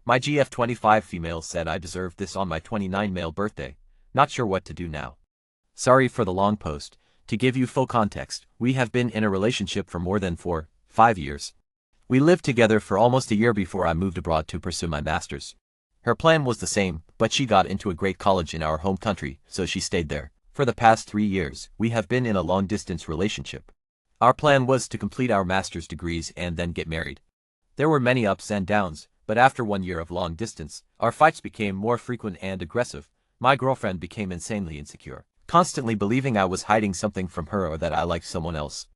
My GF25 female said I deserved this on my 29 male birthday. Not sure what to do now. Sorry for the long post. To give you full context, we have been in a relationship for more than 5 years. We lived together for almost a year before I moved abroad to pursue my master's. Her plan was the same, but she got into a great college in our home country, so she stayed there. For the past 3 years, we have been in a long-distance relationship. Our plan was to complete our master's degrees and then get married. There were many ups and downs, but after 1 year of long distance, our fights became more frequent and aggressive. My girlfriend became insanely insecure, constantly believing I was hiding something from her or that I liked someone else.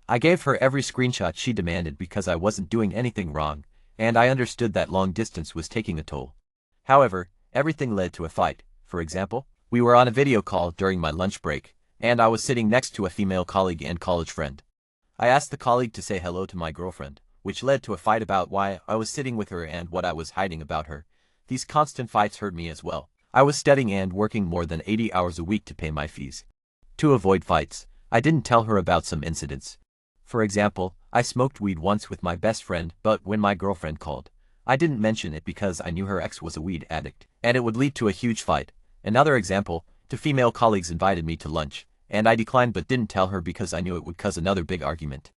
I gave her every screenshot she demanded because I wasn't doing anything wrong, and I understood that long distance was taking a toll. However, everything led to a fight. For example, we were on a video call during my lunch break, and I was sitting next to a female colleague and college friend. I asked the colleague to say hello to my girlfriend, which led to a fight about why I was sitting with her and what I was hiding about her. These constant fights hurt me as well. I was studying and working more than 80 hours a week to pay my fees. To avoid fights, I didn't tell her about some incidents. For example, I smoked weed once with my best friend, but when my girlfriend called, I didn't mention it because I knew her ex was a weed addict, and it would lead to a huge fight. Another example, two female colleagues invited me to lunch, and I declined but didn't tell her because I knew it would cause another big argument.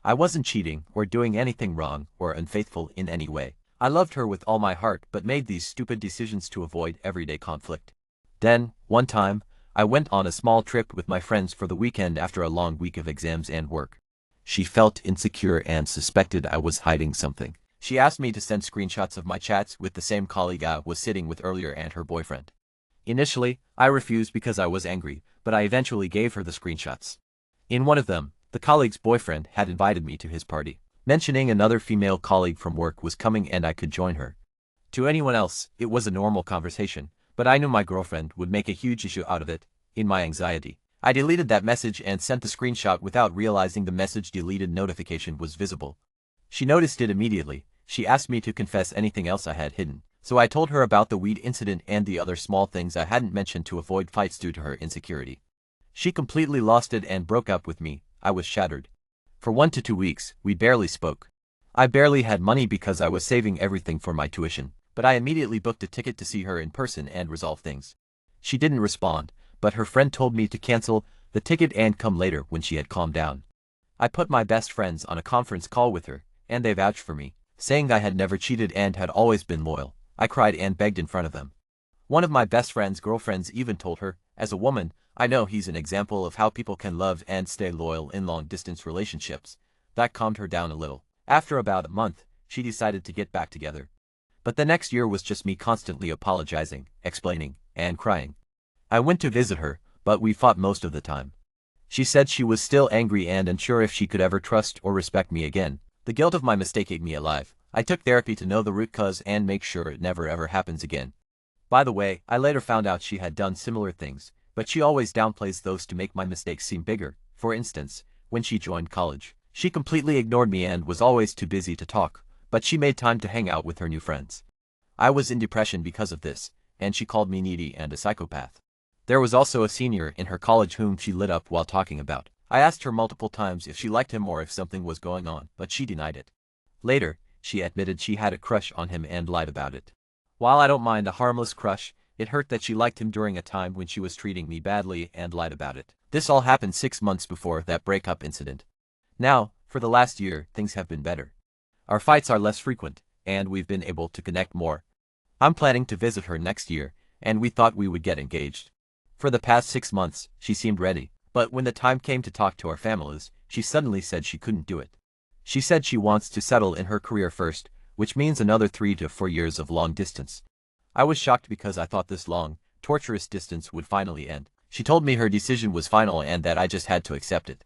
I wasn't cheating or doing anything wrong or unfaithful in any way. I loved her with all my heart but made these stupid decisions to avoid everyday conflict. Then, one time, I went on a small trip with my friends for the weekend after a long week of exams and work. She felt insecure and suspected I was hiding something. She asked me to send screenshots of my chats with the same colleague I was sitting with earlier and her boyfriend. Initially, I refused because I was angry, but I eventually gave her the screenshots. In one of them, the colleague's boyfriend had invited me to his party, mentioning another female colleague from work was coming and I could join her. To anyone else, it was a normal conversation, but I knew my girlfriend would make a huge issue out of it. In my anxiety, I deleted that message and sent the screenshot without realizing the message deleted notification was visible. She noticed it immediately. She asked me to confess anything else I had hidden, so I told her about the weed incident and the other small things I hadn't mentioned to avoid fights due to her insecurity. She completely lost it and broke up with me. I was shattered. For 1 to 2 weeks, we barely spoke. I barely had money because I was saving everything for my tuition, but I immediately booked a ticket to see her in person and resolve things. She didn't respond, but her friend told me to cancel the ticket and come later when she had calmed down. I put my best friends on a conference call with her, and they vouched for me, saying I had never cheated and had always been loyal. I cried and begged in front of them. One of my best friend's girlfriends even told her, as a woman, I know he's an example of how people can love and stay loyal in long-distance relationships. That calmed her down a little. After about a month, she decided to get back together. But the next year was just me constantly apologizing, explaining, and crying. I went to visit her, but we fought most of the time. She said she was still angry and unsure if she could ever trust or respect me again. The guilt of my mistake ate me alive. I took therapy to know the root cause and make sure it never ever happens again. By the way, I later found out she had done similar things, but she always downplays those to make my mistakes seem bigger. For instance, when she joined college, she completely ignored me and was always too busy to talk, but she made time to hang out with her new friends. I was in depression because of this, and she called me needy and a psychopath. There was also a senior in her college whom she lit up while talking about. I asked her multiple times if she liked him or if something was going on, but she denied it. Later, she admitted she had a crush on him and lied about it. While I don't mind a harmless crush, it hurt that she liked him during a time when she was treating me badly and lied about it. This all happened 6 months before that breakup incident. Now, for the last year, things have been better. Our fights are less frequent, and we've been able to connect more. I'm planning to visit her next year, and we thought we would get engaged. For the past 6 months, she seemed ready, but when the time came to talk to our families, she suddenly said she couldn't do it. She said she wants to settle in her career first, which means another 3 to 4 years of long distance. I was shocked because I thought this long, torturous distance would finally end. She told me her decision was final and that I just had to accept it.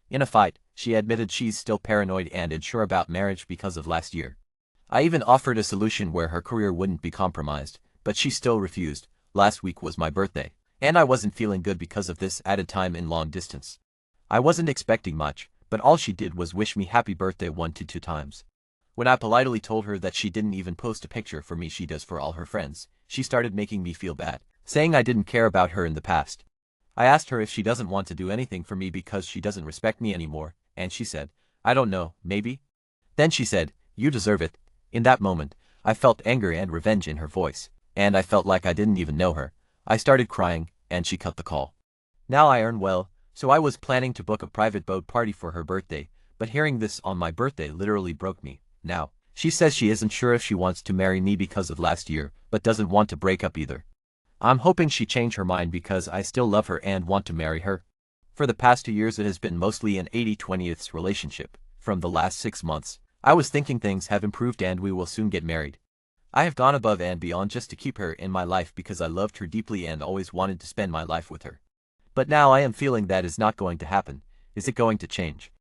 In a fight, she admitted she's still paranoid and unsure about marriage because of last year. I even offered a solution where her career wouldn't be compromised, but she still refused. Last week was my birthday, and I wasn't feeling good because of this added time in long distance. I wasn't expecting much, but all she did was wish me happy birthday 1 to 2 times. When I politely told her that she didn't even post a picture for me she does for all her friends, she started making me feel bad, saying I didn't care about her in the past. I asked her if she doesn't want to do anything for me because she doesn't respect me anymore, and she said, I don't know, maybe? Then she said, you deserve it. In that moment, I felt anger and revenge in her voice, and I felt like I didn't even know her. I started crying, and she cut the call. Now I earn well, so I was planning to book a private boat party for her birthday, but hearing this on my birthday literally broke me. Now, she says she isn't sure if she wants to marry me because of last year, but doesn't want to break up either. I'm hoping she change her mind because I still love her and want to marry her. For the past 2 years it has been mostly an 80-20th relationship. From the last 6 months, I was thinking things have improved and we will soon get married. I have gone above and beyond just to keep her in my life because I loved her deeply and always wanted to spend my life with her. But now I am feeling that is not going to happen. Is it going to change?